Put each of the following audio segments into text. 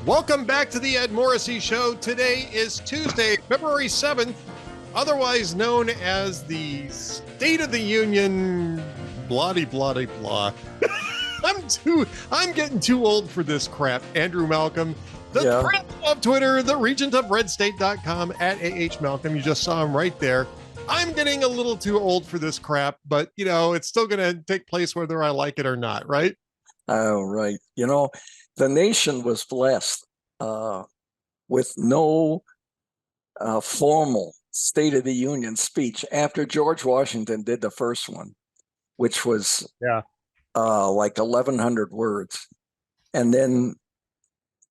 Welcome back to the Ed Morrissey Show. Today is Tuesday, February 7th, otherwise known as the State of the Union, blah. I'm getting too old for this crap. Andrew Malcolm, the prince of Twitter, the regent of redstate.com, at @Malcolm. You just saw him right there. I'm getting a little too old for this crap, but you know, it's still going to take place whether I like it or not, right? Oh, right. You know, the nation was blessed with no formal State of the Union speech after George Washington did the first one, which was like 1,100 words. And then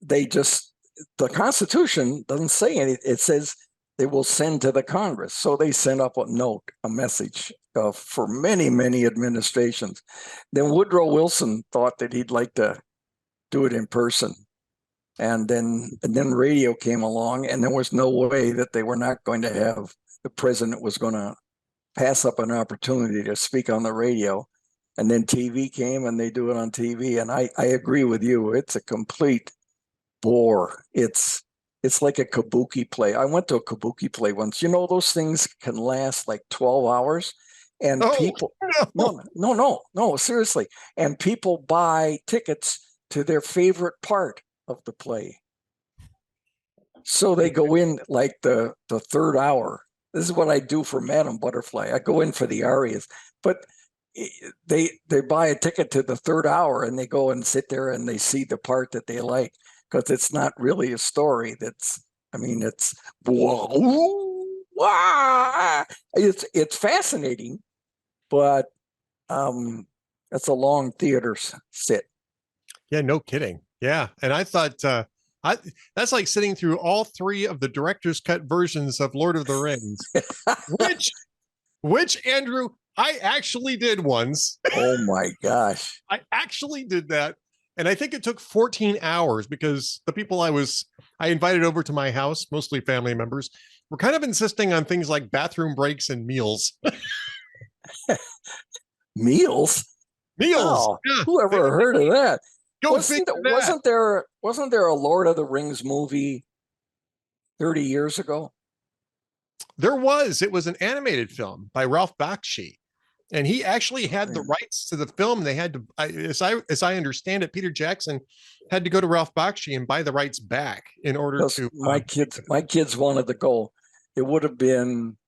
the Constitution doesn't say anything. It says they will send to the Congress. So they sent up a note, a message for many, many administrations. Then Woodrow Wilson thought that he'd like to do it in person. And then radio came along, and there was no way that they were not going to have, the president was going to pass up an opportunity to speak on the radio. And then TV came, and they do it on TV. And I agree with you. It's a complete bore. It's like a kabuki play. I went to a kabuki play once. You know, those things can last like 12 hours. And people, no, seriously. And people buy tickets to their favorite part of the play. So they go in like the third hour. This is what I do for Madame Butterfly. I go in for the arias, but they buy a ticket to the third hour, and they go and sit there and they see the part that they like, because it's not really a story. It's it's fascinating, but it's a long theater sit. Yeah, no kidding. Yeah. And I thought that's like sitting through all three of the director's cut versions of Lord of the Rings, which Andrew, I actually did once. Oh my gosh. I actually did that. And I think it took 14 hours because the people I invited over to my house, mostly family members, were kind of insisting on things like bathroom breaks and meals. Meals? Oh, yeah. Who ever heard of that? Wasn't there a Lord of the Rings movie 30 years ago? There was. It was an animated film by Ralph Bakshi, and he actually had the rights to the film. They had to, as I understand it, Peter Jackson had to go to Ralph Bakshi and buy the rights back in order to. My kids wanted to go. It would have been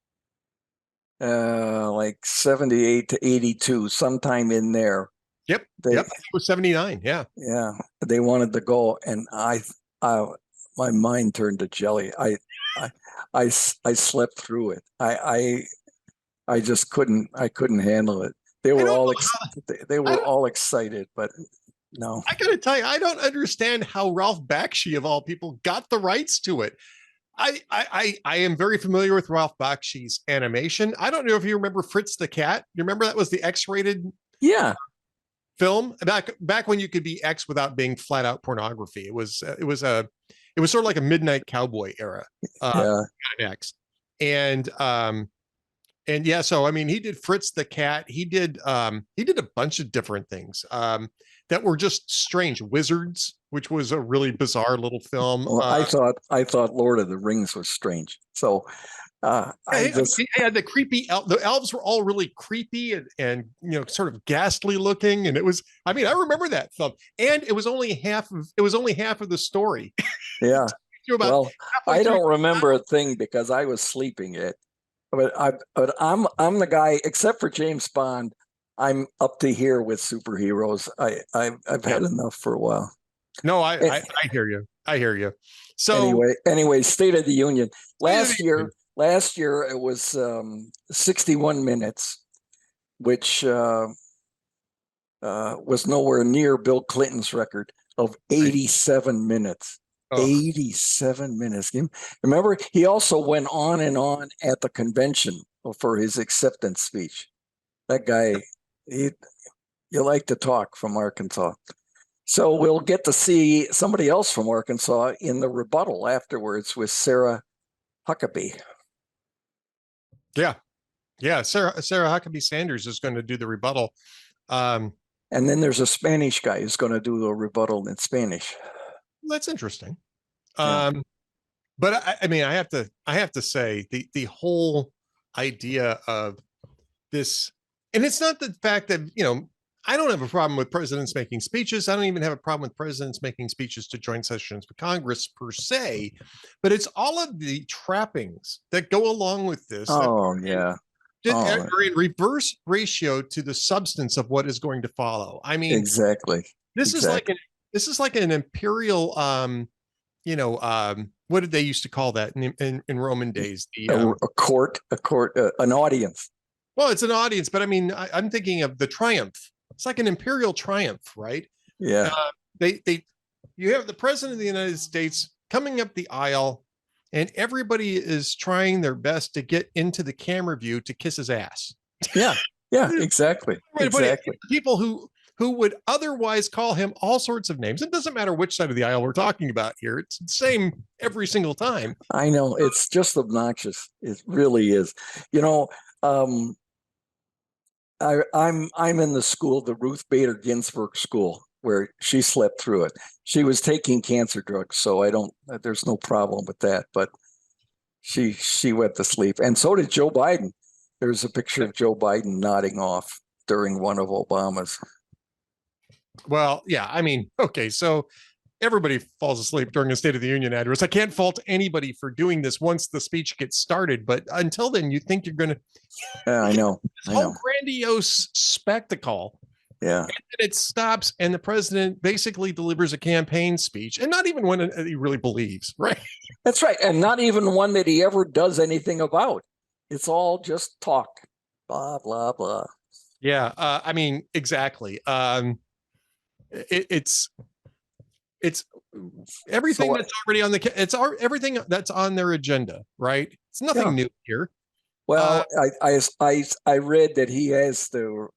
like 78 to 82, sometime in there. Yep. It was 79. Yeah. Yeah. They wanted to go, and I my mind turned to jelly. I slept through it. I just couldn't handle it. They were all excited, but no. I gotta tell you, I don't understand how Ralph Bakshi, of all people, got the rights to it. I am very familiar with Ralph Bakshi's animation. I don't know if you remember Fritz the Cat. You remember that was the X-rated film back when you could be X without being flat out pornography. It was sort of like a Midnight Cowboy era X. And yeah, so I mean, he did Fritz the Cat. He did a bunch of different things that were just strange. Wizards, which was a really bizarre little film. Well, I thought Lord of the Rings was strange. So he had the creepy the elves were all really creepy and you know, sort of ghastly looking, and it was, I mean, I remember that film, and it was only half of the story. Yeah. Well, I don't remember a thing because I was sleeping it. But I'm the guy, except for James Bond, I'm up to here with superheroes. I've had enough for a while. No, I hear you. I hear you. So anyway, State of the Union. Last year it was 61 minutes, which was nowhere near Bill Clinton's record of 87 minutes. 87 minutes. Remember, he also went on and on at the convention for his acceptance speech. That guy, you like to talk from Arkansas. So we'll get to see somebody else from Arkansas in the rebuttal afterwards with Sarah Huckabee. Yeah. Sarah Huckabee Sanders is going to do the rebuttal. And then there's a Spanish guy who's going to do the rebuttal in Spanish. That's interesting. Yeah. But I mean, I have to say the whole idea of this, and it's not the fact that, I don't have a problem with presidents making speeches. I don't even have a problem with presidents making speeches to joint sessions of Congress per se, but it's all of the trappings that go along with this that Oh, yeah. Oh, are in reverse ratio to the substance of what is going to follow. I mean, exactly. this is like Exactly. an this is like an imperial what did they used to call that in Roman days? A court, an audience. Well, it's an audience, but I mean, I'm thinking of the triumph. It's like an imperial triumph, right? Yeah. They you have the president of the United States coming up the aisle, and everybody is trying their best to get into the camera view to kiss his ass. Yeah. Yeah. Exactly. Exactly. People who would otherwise call him all sorts of names. It doesn't matter which side of the aisle we're talking about here. It's the same every single time. I know, it's just obnoxious. It really is. You know, um, I'm in the school, the Ruth Bader Ginsburg School, where she slept through it. She was taking cancer drugs, so there's no problem with that. But she went to sleep, and so did Joe Biden. There's a picture of Joe Biden nodding off during one of Obama's. Well, yeah, I mean, okay, so everybody falls asleep during a State of the Union address. I can't fault anybody for doing this once the speech gets started, but until then, you think you're going to I know. this whole grandiose spectacle. Yeah. And it stops, and the president basically delivers a campaign speech, and not even one he really believes, right? That's right. And not even one that he ever does anything about. It's all just talk, blah, blah, blah. Yeah, I mean, exactly. It's everything that's already on everything that's on their agenda, right? It's nothing new here. Well, I read that he has to.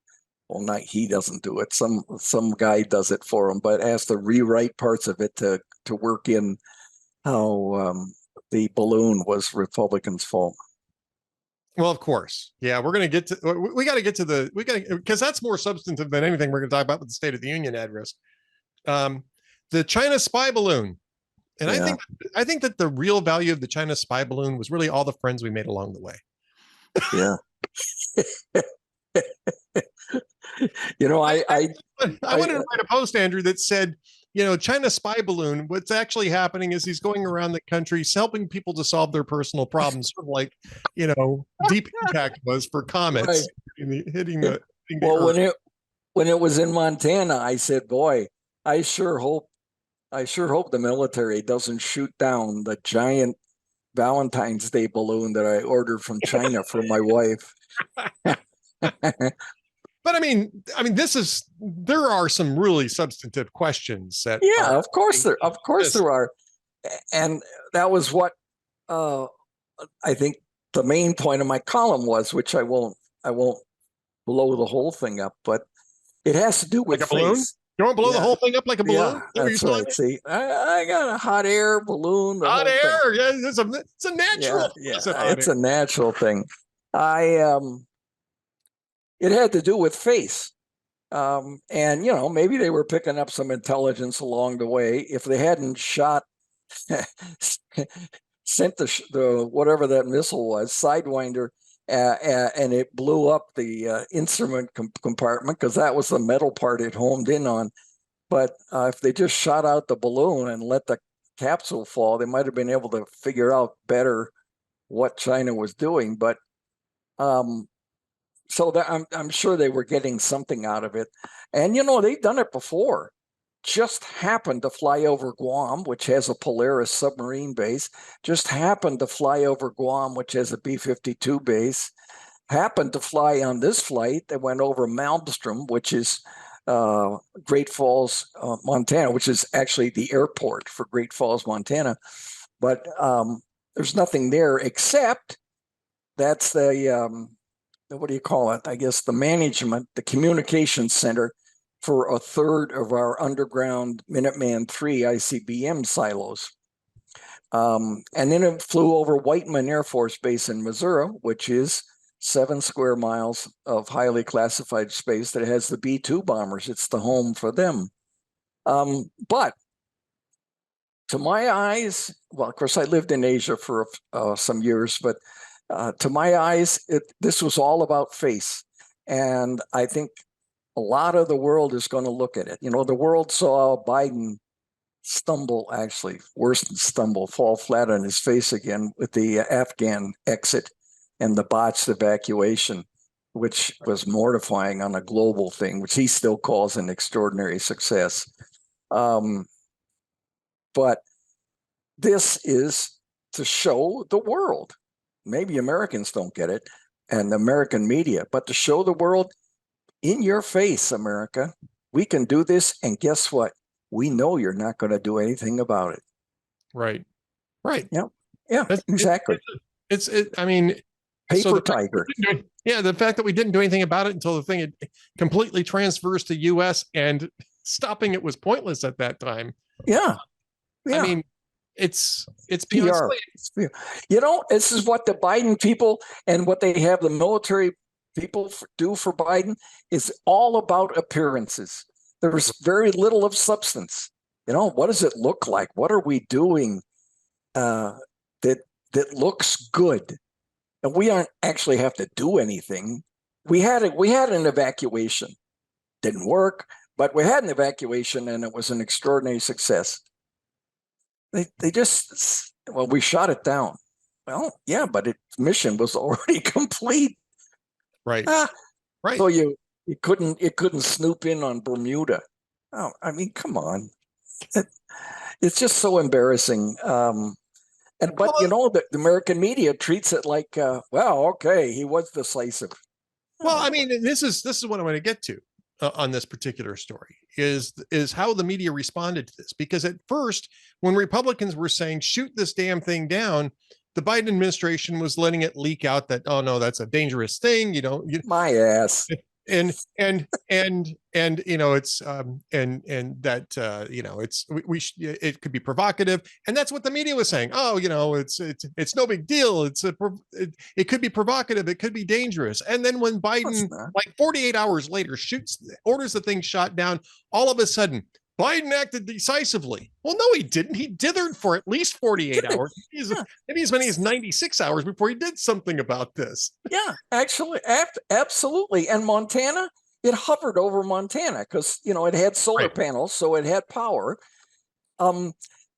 Well, not he doesn't do it. Some guy does it for him, but has to rewrite parts of it to work in how the balloon was Republicans' fault. Well, of course. Yeah, we're going to get to, we got to get to because that's more substantive than anything we're going to talk about with the State of the Union address. The China spy balloon. And I think that the real value of the China spy balloon was really all the friends we made along the way. Yeah. I wanted to write a post, Andrew, that said, China spy balloon, what's actually happening is he's going around the country helping people to solve their personal problems, sort of like, Deep Impact was for comets hitting the well, when it was in Montana, I said, boy, I sure hope the military doesn't shoot down the giant Valentine's Day balloon that I ordered from China for my wife. But I mean, there are some really substantive questions that. Yeah, of course there are. And that was what I think the main point of my column was, which I won't blow the whole thing up, but it has to do with like a balloon. You want to blow the whole thing up like a balloon? Yeah, that's right. See, I got a hot air balloon. Hot air, yeah, it's a natural. Yeah, it's a natural thing. It had to do with face. And maybe they were picking up some intelligence along the way. If they hadn't sent the whatever that missile was, Sidewinder, and it blew up the instrument compartment, because that was the metal part it homed in on. But if they just shot out the balloon and let the capsule fall, they might have been able to figure out better what China was doing. But so that I'm sure they were getting something out of it. And, they've done it before. Just happened to fly over Guam, which has a Polaris submarine base. Just happened to fly over Guam, which has a B-52 base. Happened to fly on this flight that went over Malmstrom, which is Great Falls, Montana, which is actually the airport for Great Falls, Montana. But there's nothing there except that's the what do you call it? I guess the management, the communication center for a third of our underground Minuteman III ICBM silos. And then it flew over Whiteman Air Force Base in Missouri, which is 7 square miles of highly classified space that has the B-2 bombers. It's the home for them. But to my eyes, well, of course, I lived in Asia for some years, but to my eyes, this was all about face. And I think a lot of the world is going to look at it. You know, the world saw Biden stumble, actually worse than stumble, fall flat on his face again with the Afghan exit and the botched evacuation, which was mortifying on a global thing, which he still calls an extraordinary success. But this is to show the world, maybe Americans don't get it, and the American media, but to show the world, in your face, America, we can do this. And guess what? We know you're not going to do anything about it. Right. Right. Yeah. Yeah, exactly. I mean, paper tiger. Yeah. The fact that we didn't do anything about it until the thing had completely transfers to US, and stopping it was pointless at that time. Yeah. Yeah. I mean, it's beyond PR. You know, this is what the Biden people and what they have the military people do for Biden is all about appearances. There's very little of substance. You know, what does it look like? What are we doing that looks good? And we aren't actually have to do anything. We had an evacuation. Didn't work, but we had an evacuation and it was an extraordinary success. They just, well, we shot it down. Well, yeah, but its mission was already complete. Right. Right. So it couldn't snoop in on Bermuda. Oh, I mean, come on. It's just so embarrassing. But you know, the American media treats it like, well, okay, he was decisive. Well, I mean, this is what I'm going to get to on this particular story is how the media responded to this. Because at first, when Republicans were saying, shoot this damn thing down, the Biden administration was letting it leak out that, oh no, that's a dangerous thing. My ass. And you know, it's and that you know, it could be provocative, and that's what the media was saying. Oh, you know, it's no big deal. It could be provocative. It could be dangerous. And then when Biden, like 48 hours later, orders the thing shot down, all of a sudden Biden acted decisively. Well, no, he didn't. He dithered for at least 48 hours. Maybe as many as 96 hours before he did something about this. Yeah, actually, absolutely. And Montana, it hovered over Montana because, you know, it had solar panels, so it had power.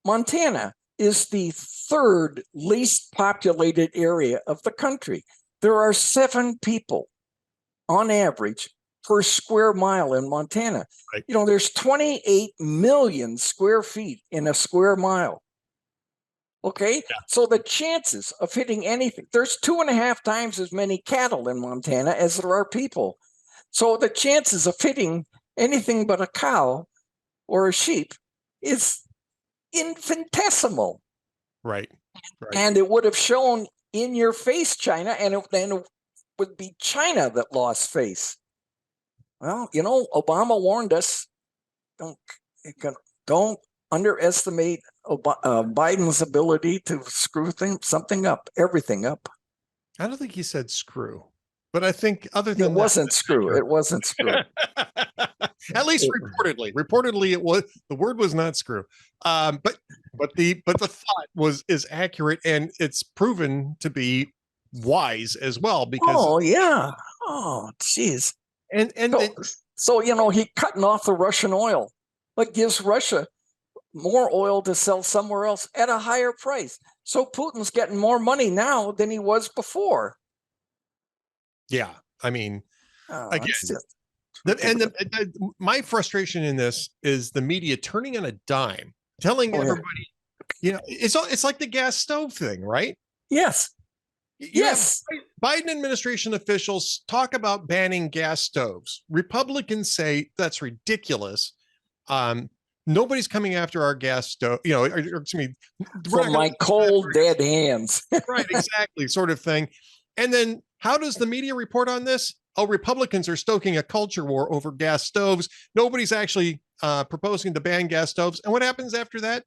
Montana is the third least populated area of the country. There are 7 people on average per square mile in Montana. Right. You know, there's 28 million square feet in a square mile. Okay. Yeah. So the chances of hitting anything, there's 2.5 times as many cattle in Montana as there are people. So the chances of hitting anything but a cow or a sheep is infinitesimal. Right. And it would have shown in your face, China, and then it would be China that lost face. Well, you know, Obama warned us, don't underestimate Biden's ability to screw something up, everything up. I don't think he said screw, but I think other than it wasn't screw. It wasn't screw. At least reportedly it was. The word was not screw. But the thought is accurate, and it's proven to be wise as well. Because geez. And so you know, he cutting off the Russian oil, but gives Russia more oil to sell somewhere else at a higher price. So Putin's getting more money now than he was before. Yeah, I mean, again, my frustration in this is the media turning on a dime, telling everybody, you know, it's like the gas stove thing, right? Yes. Yes. Biden administration officials talk about banning gas stoves. Republicans say that's ridiculous. Nobody's coming after our gas stove, you know, excuse me, from my cold dead hands. Right, exactly, sort of thing. And then how does the media report on this? Oh, Republicans are stoking a culture war over gas stoves. Nobody's actually proposing to ban gas stoves. And what happens after that?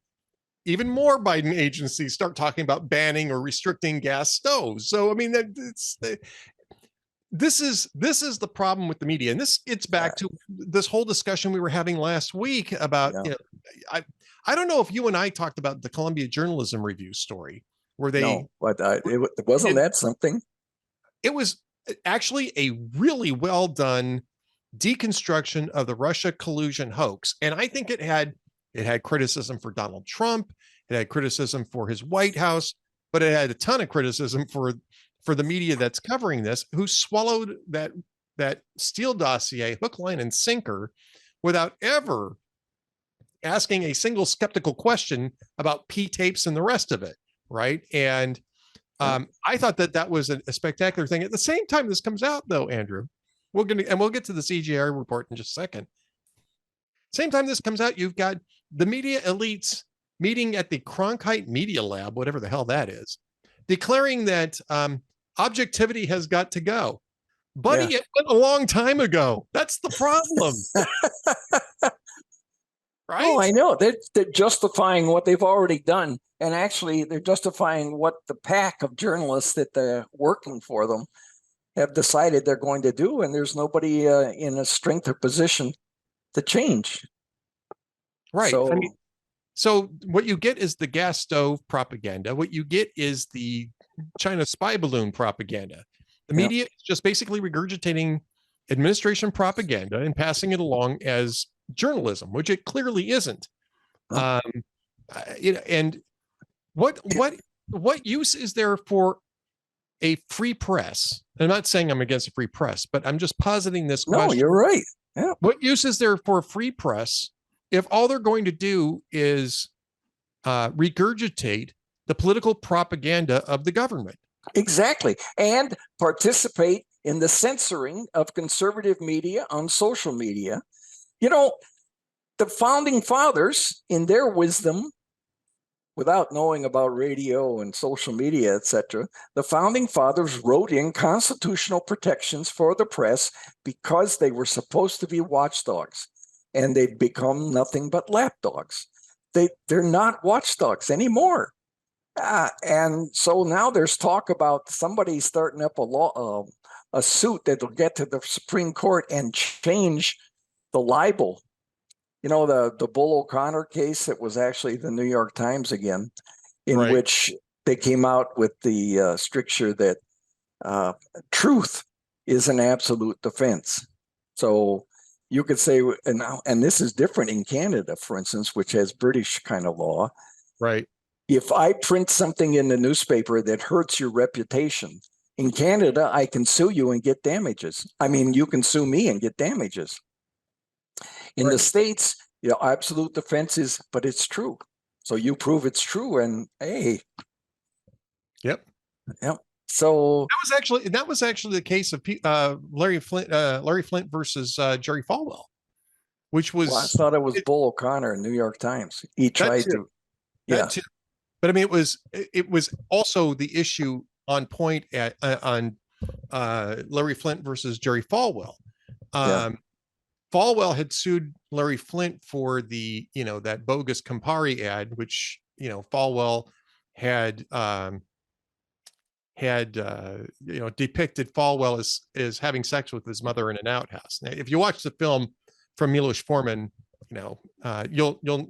Even more Biden agencies start talking about banning or restricting gas stoves. So, I mean, this is the problem with the media. And this gets back to this whole discussion we were having last week about you know, I don't know if you and I talked about the Columbia Journalism Review story where No, but it they wasn't did, that something? it was actually a really well done deconstruction of the Russia collusion hoax. And I think it had criticism for Donald Trump, it had criticism for his White House, but it had a ton of criticism for the media that's covering this, who swallowed that Steele dossier hook, line, and sinker without ever asking a single skeptical question about P tapes and the rest of it, right? And I thought that was a spectacular thing. At the same time this comes out, though, Andrew, we'll get to the CGI report in just a second. Same time this comes out, you've got the media elites meeting at the Cronkite Media Lab, whatever the hell that is, declaring that objectivity has got to go. Buddy, it went a long time ago. That's the problem. Right? Oh, I know. They're justifying what they've already done. And actually, they're justifying what the pack of journalists that they're working for them have decided they're going to do. And there's nobody in a strength or position to change. Right. So, I mean, so what you get is the gas stove propaganda. What you get is the China spy balloon propaganda. The media is just basically regurgitating administration propaganda and passing it along as journalism, which it clearly isn't. And what use is there for a free press? I'm not saying I'm against a free press, but I'm just positing this question. No, you're right. Yeah. What use is there for a free press if all they're going to do is regurgitate the political propaganda of the government? Exactly. And participate in the censoring of conservative media on social media. You know, the founding fathers, in their wisdom, without knowing about radio and social media, etc., the founding fathers wrote in constitutional protections for the press because they were supposed to be watchdogs, and they'd become nothing but lapdogs. They're not watchdogs anymore. And so now there's talk about somebody starting up a suit that'll get to the Supreme Court and change the libel. You know, the Bull O'Connor case that was actually the New York Times again, in which they came out with the stricture that truth is an absolute defense. So you could say, and this is different in Canada, for instance, which has British kind of law. Right. If I print something in the newspaper that hurts your reputation, in Canada, I can sue you and get damages. I mean, you can sue me and get damages. In the States, absolute defense is, but it's true. So you prove it's true, and hey. Yep. So that was actually the case of Larry Flint versus Jerry Falwell, which was. Well, I thought it was Bull O'Connor in New York Times. He tried to. That too. But I mean, it was also the issue on point on Larry Flint versus Jerry Falwell. Falwell had sued Larry Flint for that bogus Campari ad, which Falwell had depicted Falwell as having sex with his mother in an outhouse. Now, if you watch the film from Milos Forman, you'll know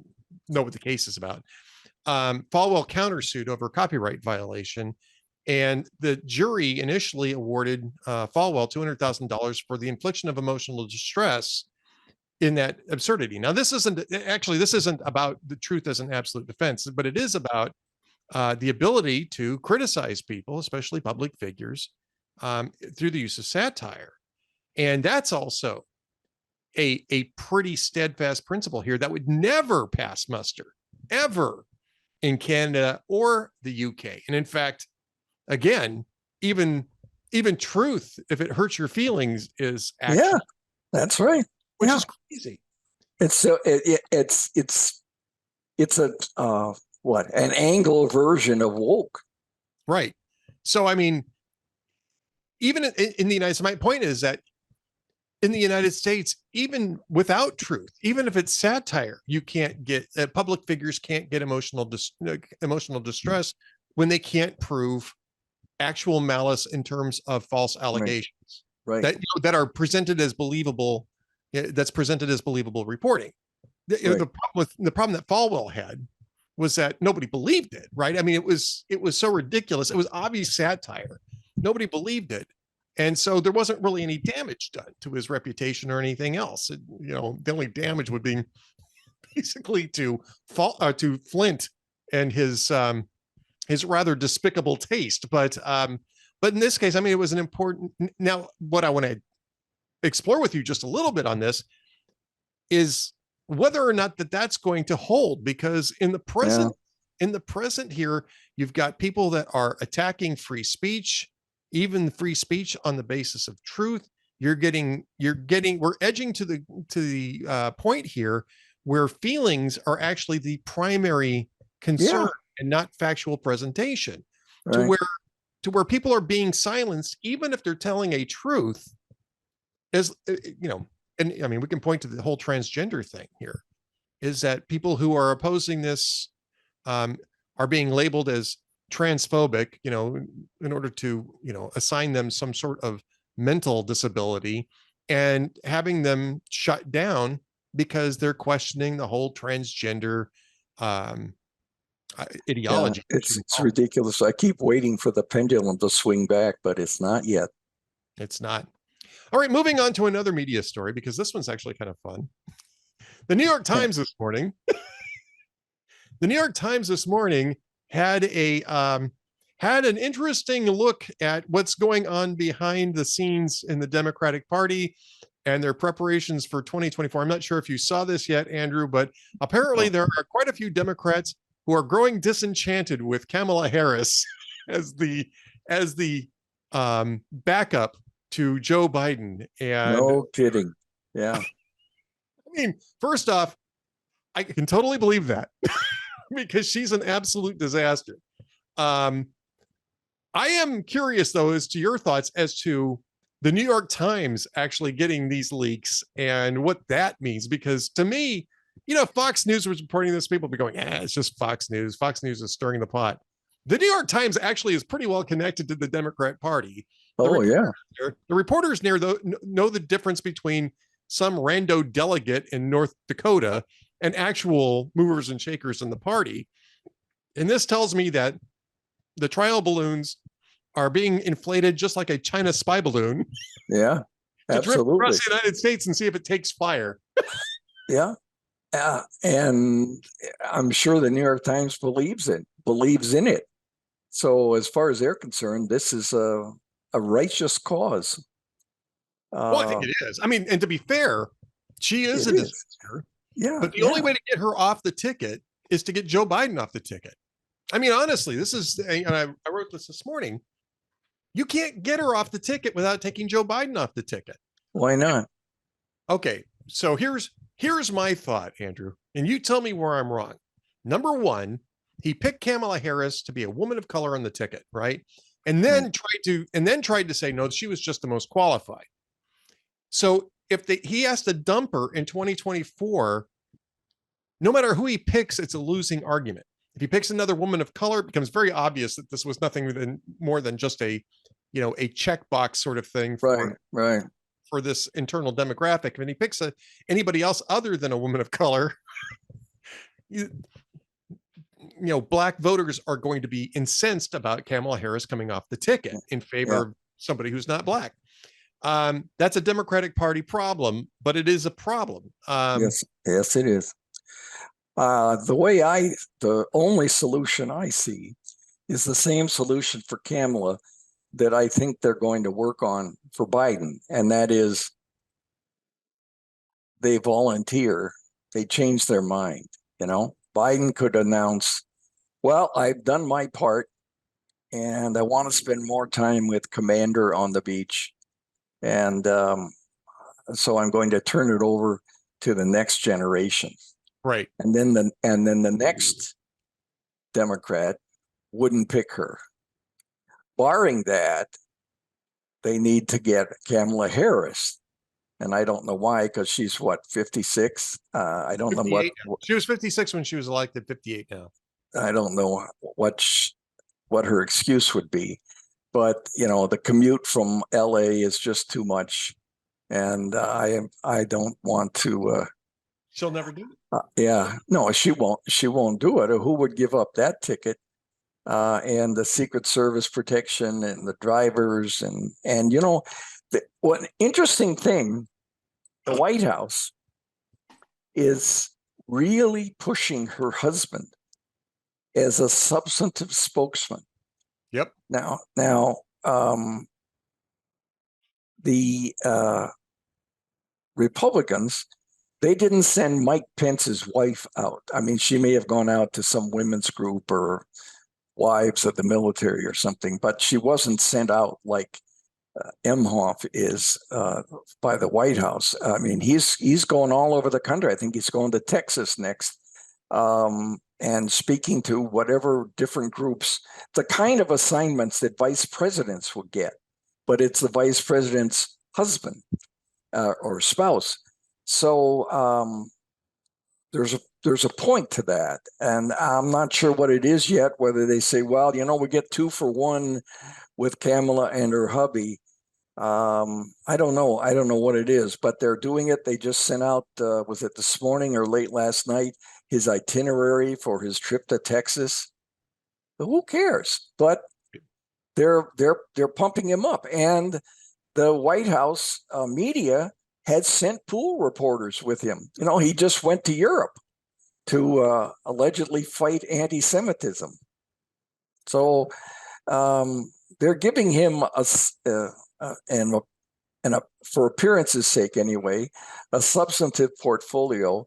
what the case is about. Falwell countersued over copyright violation, and the jury initially awarded Falwell $200,000 for the infliction of emotional distress in that absurdity. Now, this isn't about the truth as an absolute defense, but it is about the ability to criticize people, especially public figures, through the use of satire. And that's also a pretty steadfast principle here that would never pass muster, ever, in Canada or the UK. And in fact, again, even truth, if it hurts your feelings, is actually that's right. Which is crazy. It's an angle version of woke. Right. So I mean, even in the United States, my point is that in the United States, even without truth, even if it's satire, you can't get public figures can't get emotional distress when they can't prove actual malice in terms of false allegations that are presented as believable. That's presented as believable reporting. Right. The problem that Falwell had was that nobody believed it, right? I mean, it was so ridiculous. It was obvious satire. Nobody believed it. And so there wasn't really any damage done to his reputation or anything else. The only damage would be basically to Flint and his rather despicable taste. But in this case, I mean, it was an important. Now, what I want to explore with you just a little bit on this is whether or not that's going to hold, because in the present here, you've got people that are attacking free speech, even free speech on the basis of truth. We're edging to the point here where feelings are actually the primary concern and not factual presentation, Right. to where people are being silenced, even if they're telling a truth. As and I mean, we can point to the whole transgender thing here, is that people who are opposing this are being labeled as transphobic, in order to, assign them some sort of mental disability, and having them shut down because they're questioning the whole transgender ideology. Yeah, it's ridiculous. I keep waiting for the pendulum to swing back, but it's not yet. It's not. All right, moving on to another media story, because this one's actually kind of fun. The New York Times this morning, had an interesting look at what's going on behind the scenes in the Democratic Party and their preparations for 2024. I'm not sure if you saw this yet, Andrew, but apparently there are quite a few Democrats who are growing disenchanted with Kamala Harris as the backup to Joe Biden. And no kidding. Yeah. I mean, first off, I can totally believe that because she's an absolute disaster. I am curious, though, as to your thoughts as to the New York Times actually getting these leaks and what that means. Because to me, Fox News was reporting this, people be going, it's just Fox News. Fox News is stirring the pot. The New York Times actually is pretty well connected to the Democrat Party. The reporters know the difference between some rando delegate in North Dakota and actual movers and shakers in the party. And this tells me that the trial balloons are being inflated just like a China spy balloon. Yeah, to drip across the United States and see if it takes fire. Yeah. And I'm sure the New York Times believes in it. So as far as they're concerned, this is a righteous cause. Well, I think it is. I mean, and to be fair, she is a disaster. Yeah. But the only way to get her off the ticket is to get Joe Biden off the ticket. I mean, honestly, this is, and I wrote this morning, you can't get her off the ticket without taking Joe Biden off the ticket. Why not? Okay, so here's my thought, Andrew, and you tell me where I'm wrong. Number one, he picked Kamala Harris to be a woman of color on the ticket, right? And then tried to say, no, she was just the most qualified. So if he has to dump her in 2024, no matter who he picks, it's a losing argument. If he picks another woman of color, it becomes very obvious that this was nothing more than just a checkbox sort of thing for this internal demographic. When he picks anybody else other than a woman of color, black voters are going to be incensed about Kamala Harris coming off the ticket in favor of somebody who's not black. That's a Democratic Party problem, but it is a problem. Yes, it is. The only solution I see is the same solution for Kamala that I think they're going to work on for Biden. And that is they volunteer, they change their mind. Biden could announce, well, I've done my part and I want to spend more time with Commander on the beach. And so I'm going to turn it over to the next generation. Right. And then the next Democrat wouldn't pick her. Barring that, they need to get Kamala Harris. And I don't know why, because she's 56? I don't know what. She was 56 when she was elected, 58 now. I don't know what her excuse would be. But, the commute from LA is just too much. And I don't want to She'll never do it. Yeah, no, she won't. She won't do it. Or who would give up that ticket? And the Secret Service protection and the drivers and one interesting thing, the White House is really pushing her husband as a substantive spokesman. Yep. Now, the Republicans, they didn't send Mike Pence's wife out. I mean, she may have gone out to some women's group or wives of the military or something, but she wasn't sent out like Emhoff is by the White House. I mean, he's going all over the country. I think he's going to Texas next, and speaking to whatever different groups, the kind of assignments that vice presidents would get, but it's the vice president's husband or spouse. So there's a point to that, and I'm not sure what it is yet. Whether they say, well, we get 2 for 1 with Kamala and her hubby. I don't know. I don't know what it is, but they're doing it. They just sent out, was it this morning or late last night, his itinerary for his trip to Texas. But who cares? But they're pumping him up, and the White House media had sent pool reporters with him. He just went to Europe to allegedly fight anti-Semitism. So they're giving him for appearance's sake anyway, a substantive portfolio,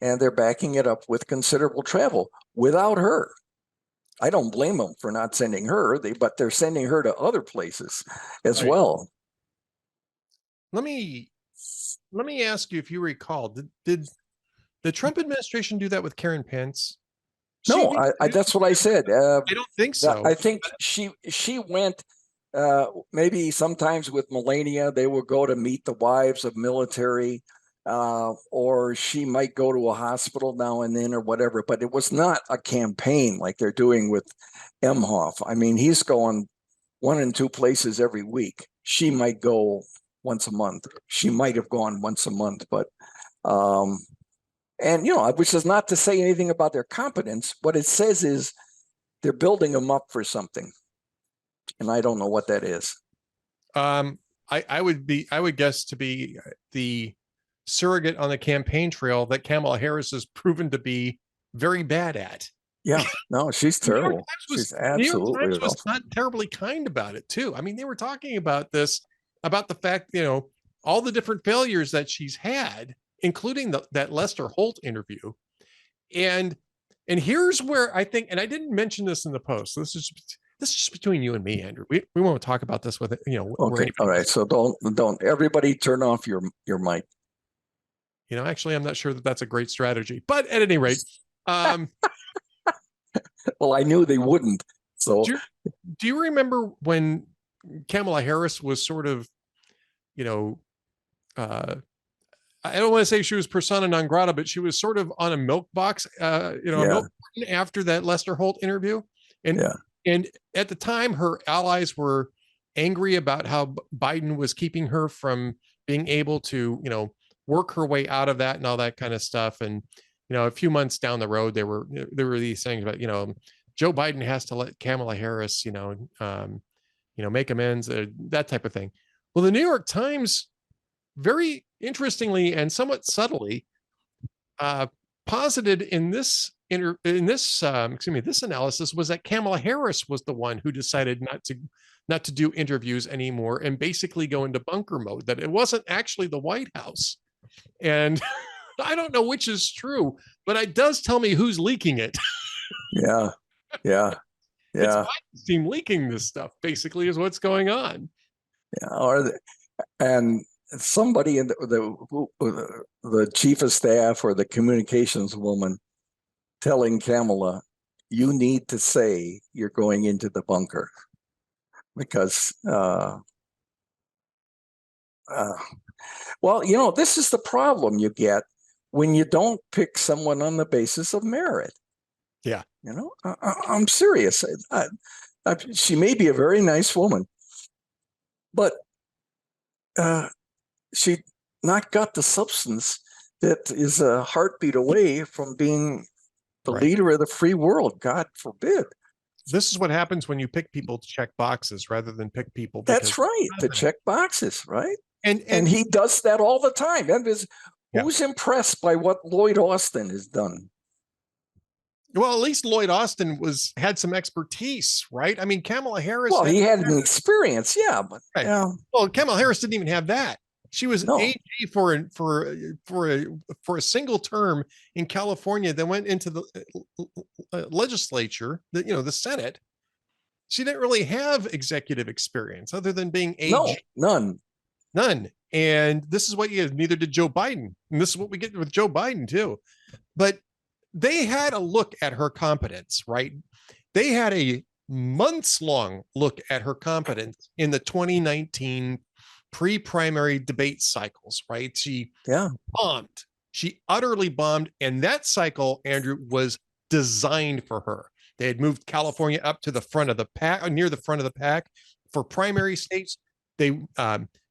and they're backing it up with considerable travel without her. I don't blame them for not sending her, but they're sending her to other places as well. Let me ask you if you recall, did the Trump administration do that with Karen Pence? No, that's what I said. I don't think so. I think she went maybe sometimes with Melania. They would go to meet the wives of military, or she might go to a hospital now and then or whatever. But it was not a campaign like they're doing with Emhoff. I mean, he's going 1 and 2 places every week. She might go once a month. She might have gone once a month, but which is not to say anything about their competence. What it says is they're building them up for something, and I don't know what that is. I would guess to be the surrogate on the campaign trail that Kamala Harris has proven to be very bad at. Yeah, no, she's terrible. She's absolutely New York Times was not terribly kind about it too. I mean, they were talking about the fact, all the different failures that she's had, including that Lester Holt interview. And here's where I think, and I didn't mention this in the post. This is just between you and me, Andrew. We won't talk about this with it. Okay. All right. So don't everybody turn off your mic. Actually, I'm not sure that that's a great strategy, but at any rate, well, I knew they wouldn't. So do you remember when Kamala Harris was sort of, I don't want to say she was persona non grata, but she was sort of on a milk box, a milk carton after that Lester Holt interview. And at the time, her allies were angry about how Biden was keeping her from being able to, work her way out of that and all that kind of stuff. And, a few months down the road, there were these things about, Joe Biden has to let Kamala Harris, make amends, that type of thing. Well, the New York Times, very interestingly and somewhat subtly, posited in this analysis was that Kamala Harris was the one who decided not to do interviews anymore and basically go into bunker mode, that it wasn't actually the White House. And I don't know which is true, but it does tell me who's leaking it. Yeah. It's Biden's team leaking this stuff, basically, is what's going on. Yeah. And somebody in the chief of staff or the communications woman telling Kamala, you need to say you're going into the bunker, because this is the problem you get when you don't pick someone on the basis of merit. Yeah. I'm serious. She may be a very nice woman, but she not got the substance that is a heartbeat away from being the Right. leader of the free world. God forbid. This is what happens when you pick people to check boxes rather than pick people That's because right. To check boxes, right? and And he does that all the time. And Yeah. who's impressed by what Lloyd Austin has done? well, at least Lloyd Austin had some expertise, right? I mean, Kamala Harris. Well, he had an experience, yeah, but Right. yeah, Well, Kamala Harris didn't even have that. She was no. AG for a single term in California, then went into the legislature, the Senate. She didn't really have executive experience other than being AG. No, None. And this is what you have. Neither did Joe Biden. And this is what we get with Joe Biden too. But they had a look at her competence, right? They had a months long look at her competence in the 2019 pre-primary debate cycles, right? She bombed. She utterly bombed. And that cycle, Andrew, was designed for her. They had moved California up to the front of the pack, near the front of the pack for primary states.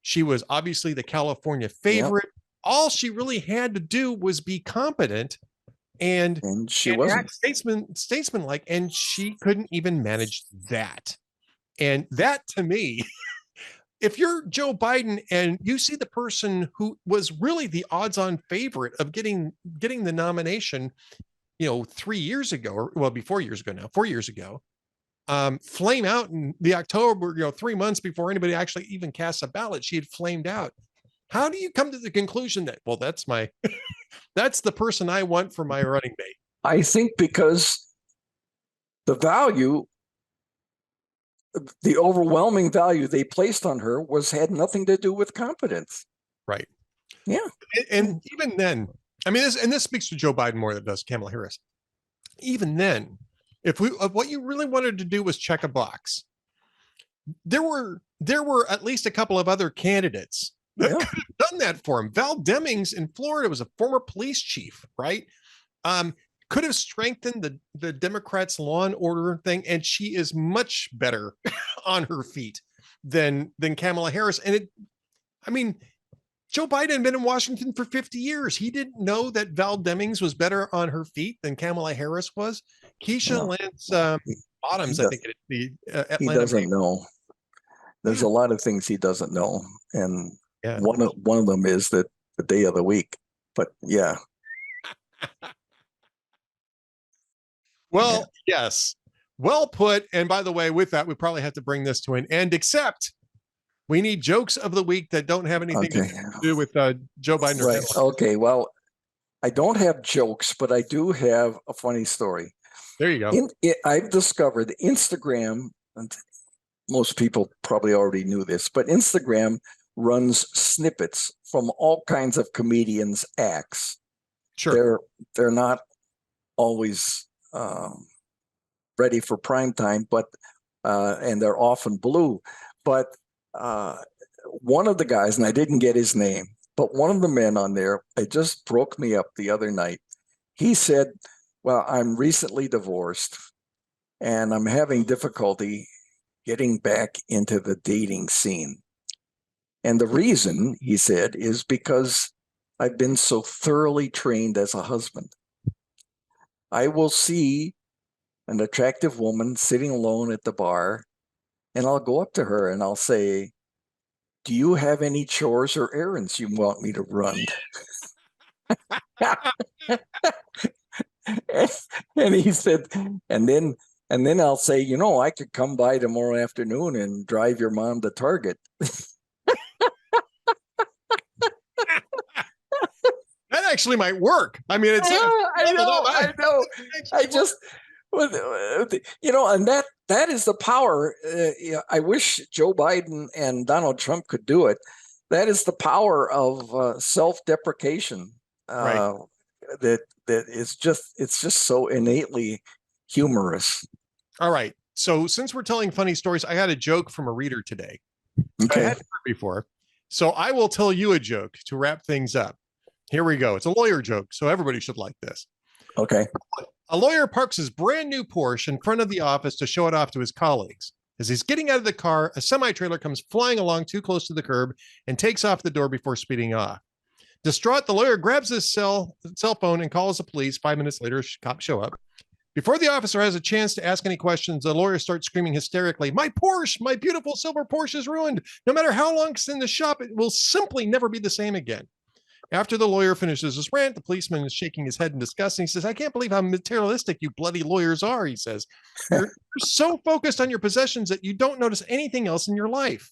She was obviously the California favorite. Yep. All she really had to do was be competent and she wasn't statesman-like, and she couldn't even manage that. And that, to me, if you're Joe Biden and you see the person who was really the odds-on favorite of getting the nomination, 3 years ago, or well, before 4 years ago now, 4 years ago, flame out in the October, 3 months before anybody actually even casts a ballot, she had flamed out. How do you come to the conclusion that, well, that's that's the person I want for my running mate? I think because the overwhelming value they placed on her had nothing to do with competence. Right. Yeah. And even then, I mean, this speaks to Joe Biden more than it does Kamala Harris. Even then, if what you really wanted to do was check a box, there were at least a couple of other candidates that could have done that for him. Val Demings in Florida was a former police chief, right? Could have strengthened the Democrats' law and order thing, and she is much better on her feet than Kamala Harris. And Joe Biden had been in Washington for 50 years. He didn't know that Val Demings was better on her feet than Kamala Harris was. Keisha Lance Bottoms, I think the Atlanta. He doesn't know. There's a lot of things he doesn't know, and one of them is that the day of the week. But yeah. Well, yes. Well put. And by the way, with that, we probably have to bring this to an end, except we need jokes of the week that don't have anything to do with Joe Biden. Right. Okay. Well, I don't have jokes, but I do have a funny story. There you go. I've discovered Instagram, and most people probably already knew this, but Instagram runs snippets from all kinds of comedians' acts. Sure. They're not always ready for prime time, but and they're often blue. But one of the guys, and I didn't get his name, but one of the men on there, it just broke me up the other night. He said, well, I'm recently divorced and I'm having difficulty getting back into the dating scene. And the reason, he said, is because I've been so thoroughly trained as a husband. I will see an attractive woman sitting alone at the bar, and I'll go up to her and I'll say, do you have any chores or errands you want me to run? And he said, and then I'll say, I could come by tomorrow afternoon and drive your mom to Target. That actually might work. I mean, it's. I know. I just, and that is the power. I wish Joe Biden and Donald Trump could do it. That is the power of self-deprecation. Right. That it's just so innately humorous. All right. So since we're telling funny stories, I had a joke from a reader today. Okay. I hadn't heard before. So I will tell you a joke to wrap things up. Here we go. It's a lawyer joke, so everybody should like this. Okay. A lawyer parks his brand new Porsche in front of the office to show it off to his colleagues. As he's getting out of the car, a semi-trailer comes flying along too close to the curb and takes off the door before speeding off. Distraught, the lawyer grabs his cell phone and calls the police. 5 minutes later, cops show up. Before the officer has a chance to ask any questions, the lawyer starts screaming hysterically, "My Porsche, my beautiful silver Porsche is ruined. No matter how long it's in the shop, it will simply never be the same again." After the lawyer finishes his rant, the policeman is shaking his head in disgust, and he says, "I can't believe how materialistic you bloody lawyers are," he says. You're so focused on your possessions that you don't notice anything else in your life."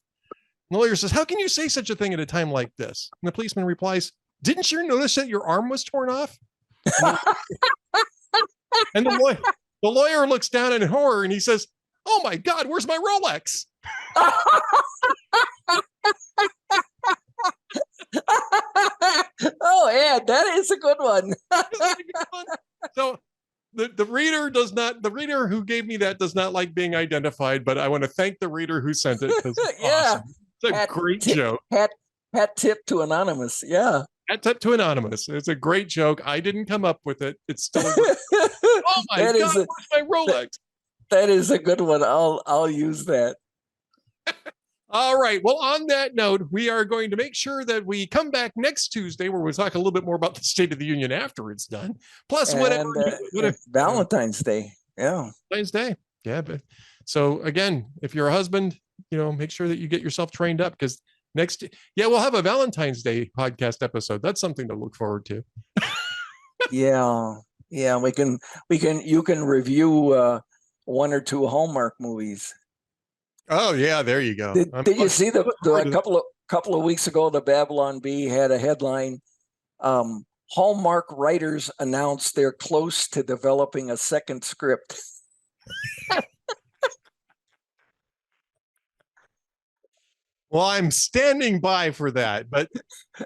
And the lawyer says, "How can you say such a thing at a time like this?" And the policeman replies, "Didn't you notice that your arm was torn off?" And the lawyer looks down in horror and he says, "Oh my God, where's my Rolex?" Oh, yeah, that is a good one. So the reader who gave me that does not like being identified, but I want to thank the reader who sent it. It's Yeah. awesome. It's a great joke. Hat tip to Anonymous. Yeah. Hat tip to Anonymous. It's a great joke. I didn't come up with it. It's still oh my God, where's my Rolex? That is a good one. I'll use that. All right. Well, on that note, we are going to make sure that we come back next Tuesday where we talk a little bit more about the State of the Union after it's done. Plus, whatever. Valentine's Day. Yeah. Valentine's Day. Yeah. But so again, if you're a husband, make sure that you get yourself trained up because we'll have a Valentine's Day podcast episode. That's something to look forward to. Yeah. Yeah. You can review one or two Hallmark movies. Oh yeah, there you go. Did you see a couple of weeks ago, the Babylon Bee had a headline, Hallmark writers announced they're close to developing a second script. Well, I'm standing by for that. But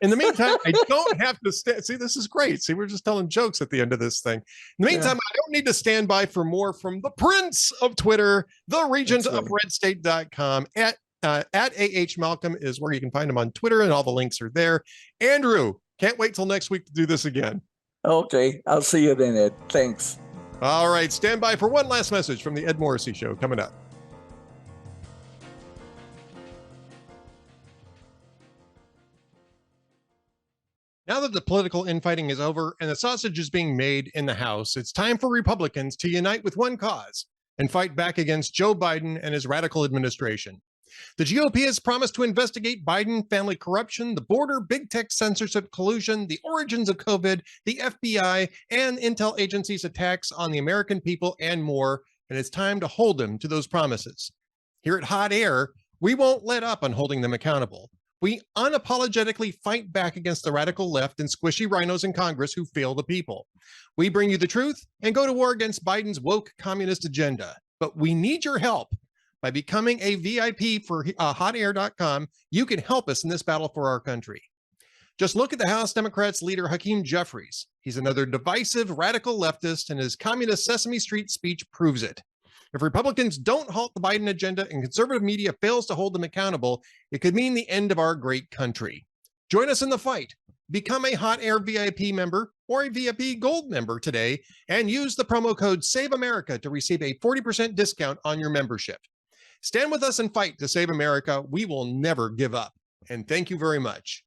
in the meantime, I don't have to see, this is great. See, we're just telling jokes at the end of this thing. In the meantime, I don't need to stand by for more from the Prince of Twitter, the regent of redstate.com. At AH Malcolm is where you can find him on Twitter, and all the links are there. Andrew, can't wait till next week to do this again. Okay. I'll see you then, Ed. Thanks. All right. Stand by for one last message from the Ed Morrissey Show coming up. Now that the political infighting is over and the sausage is being made in the House, it's time for Republicans to unite with one cause and fight back against Joe Biden and his radical administration. The GOP has promised to investigate Biden family corruption, the border, big tech censorship collusion, the origins of COVID, the FBI, and intel agencies' attacks on the American people, and more. And it's time to hold them to those promises. Here at Hot Air, we won't let up on holding them accountable. We unapologetically fight back against the radical left and squishy rhinos in Congress who fail the people. We bring you the truth and go to war against Biden's woke communist agenda. But we need your help. By becoming a VIP for hotair.com, you can help us in this battle for our country. Just look at the House Democrats leader Hakeem Jeffries. He's another divisive radical leftist, and his communist Sesame Street speech proves it. If Republicans don't halt the Biden agenda and conservative media fails to hold them accountable, it could mean the end of our great country. Join us in the fight. Become a Hot Air VIP member or a VIP Gold member today and use the promo code SAVEAMERICA to receive a 40% discount on your membership. Stand with us and fight to save America. We will never give up. And thank you very much.